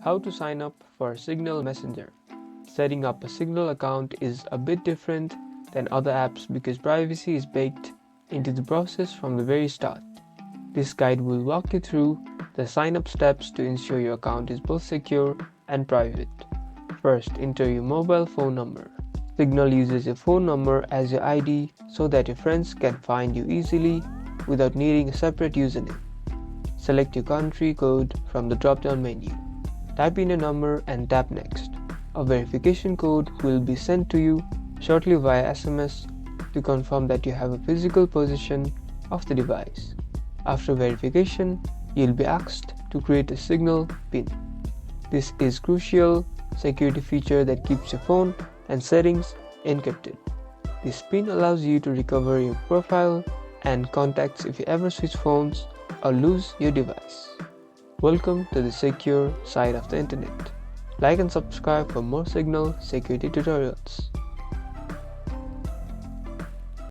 How to sign up for Signal Messenger. Setting up a Signal account is a bit different than other apps because privacy is baked into the process from the very start. This guide will walk you through the sign up steps to ensure your account is both secure and private. First, enter your mobile phone number. Signal uses your phone number as your ID so that your friends can find you easily without needing a separate username. Select your country code from the drop-down menu. Type in a number and tap Next. A verification code will be sent to you shortly via SMS to confirm that you have a physical possession of the device. After verification, you'll be asked to create a Signal PIN. This is crucial security feature that keeps your phone and settings encrypted. This PIN allows you to recover your profile and contacts if you ever switch phones or lose your device. Welcome to the secure side of the internet. Like and subscribe for more Signal security tutorials.